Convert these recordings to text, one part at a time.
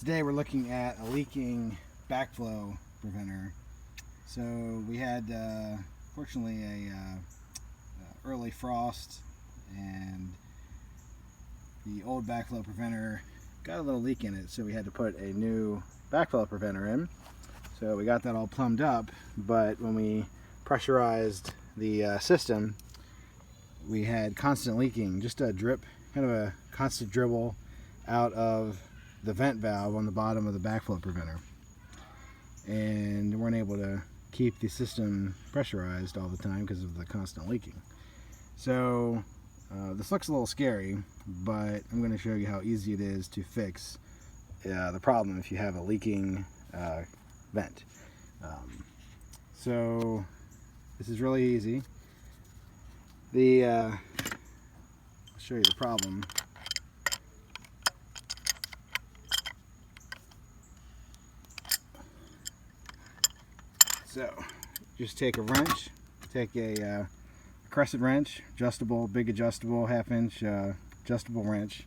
Today we're looking at a leaking backflow preventer. So we had fortunately a early frost, and the old backflow preventer got a little leak in it, so we had to put a new backflow preventer in. So we got that all plumbed up, but when we pressurized the system, we had constant leaking, just a drip, kind of a constant dribble out of the vent valve on the bottom of the backflow preventer, and weren't able to keep the system pressurized all the time because of the constant leaking. So this looks a little scary, but I'm going to show you how easy it is to fix the problem if you have a leaking vent. So this is really easy. I'll show you the problem. So just take a wrench, take a crescent wrench, adjustable, big adjustable, half-inch adjustable wrench,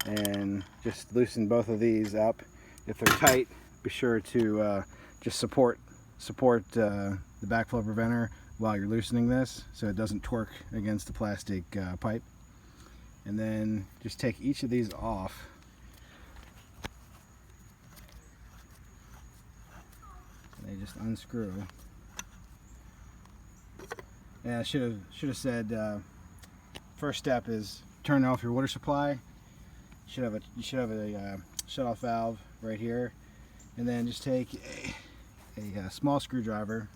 and just loosen both of these up. If they're tight, be sure to just support the backflow preventer while you're loosening this, so it doesn't torque against the plastic pipe. And then just take each of these off. They just unscrew. And I should have said first step is turn off your water supply. You should have a shut-off valve right here, and then just take a small screwdriver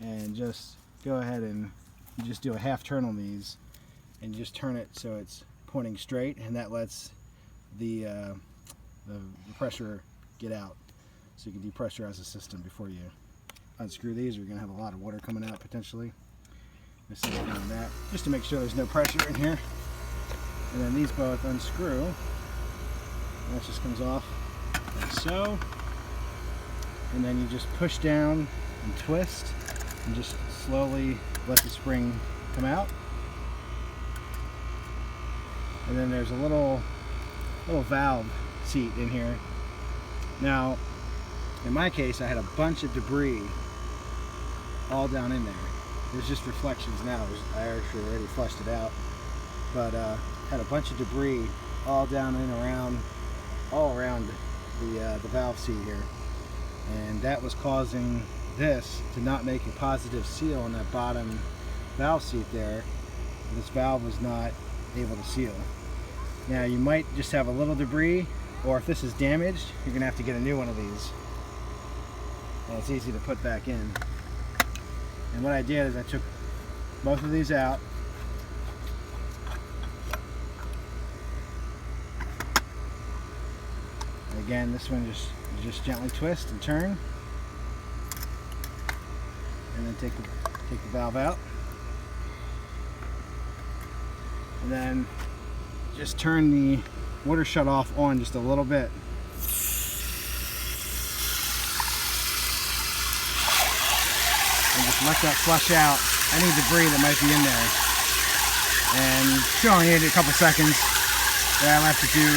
and just go ahead and you just do a half turn on these, and you just turn it so it's pointing straight, and that lets the pressure get out, so you can depressurize the system before you unscrew these, or you're going to have a lot of water coming out potentially. Just doing that, just to make sure there's no pressure in here. And then these both unscrew. And that just comes off like so. And then you just push down and twist, and just slowly let the spring come out. And then there's a little valve seat in here. Now, in my case, I had a bunch of debris all down in there. There's just reflections now. I actually already flushed it out, but had a bunch of debris all down and around, all around the valve seat here, and that was causing this to not make a positive seal on that bottom valve seat there. This valve was not able to seal. Now you might just have a little debris, or if this is damaged, you're gonna have to get a new one of these. And it's easy to put back in. And what I did is I took both of these out. And again, this one just gently twist and turn, and then take the valve out, and then just turn the water shut off on just a little bit. And just let that flush out any debris that might be in there. And you only need a couple seconds. Then I have to do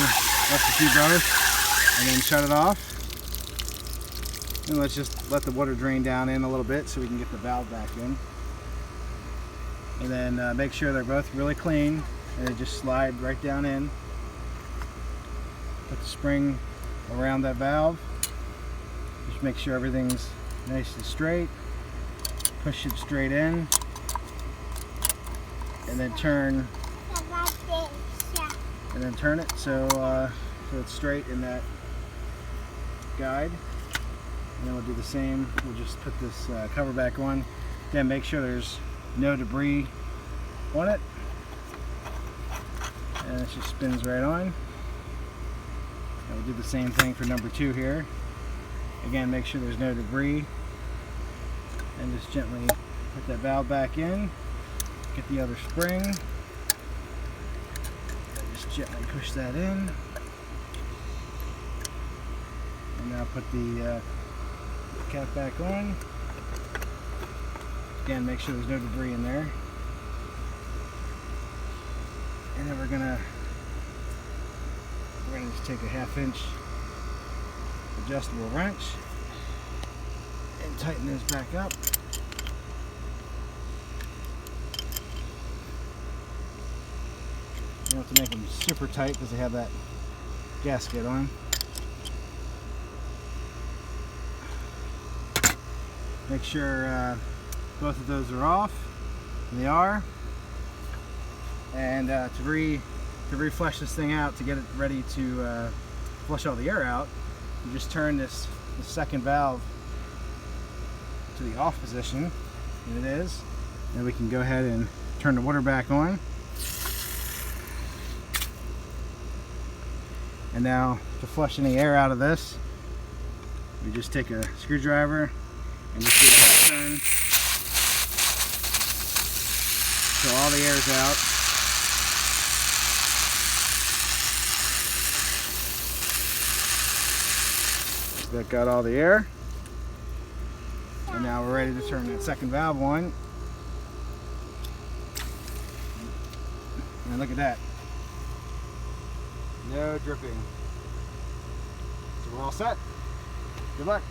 both, and then shut it off. And let's just let the water drain down in a little bit so we can get the valve back in. And then make sure they're both really clean, and they just slide right down in. Put the spring around that valve. Just make sure everything's nice and straight. Push it straight in, and then turn it so it's straight in that guide. And then we'll do the same. We'll just put this cover back on. Then make sure there's no debris on it, and it just spins right on. And we'll do the same thing for number 2 here. Again, make sure there's no debris, and just gently put that valve back in. Get the other spring, and just gently push that in. And now put the cap back on. Again, make sure there's no debris in there. And then we're gonna just take a 1/2 inch adjustable wrench and tighten those back up. You don't have to make them super tight because they have that gasket on. Make sure both of those are off, and they are. And to reflush this thing out, to get it ready to flush all the air out, you just turn this second valve to the off position, and it is. And we can go ahead and turn the water back on. And now to flush any air out of this, we just take a screwdriver and just do a half turn so all the air is out. That got all the air. And now we're ready to turn that second valve on. And look at that. No dripping. So we're all set. Good luck.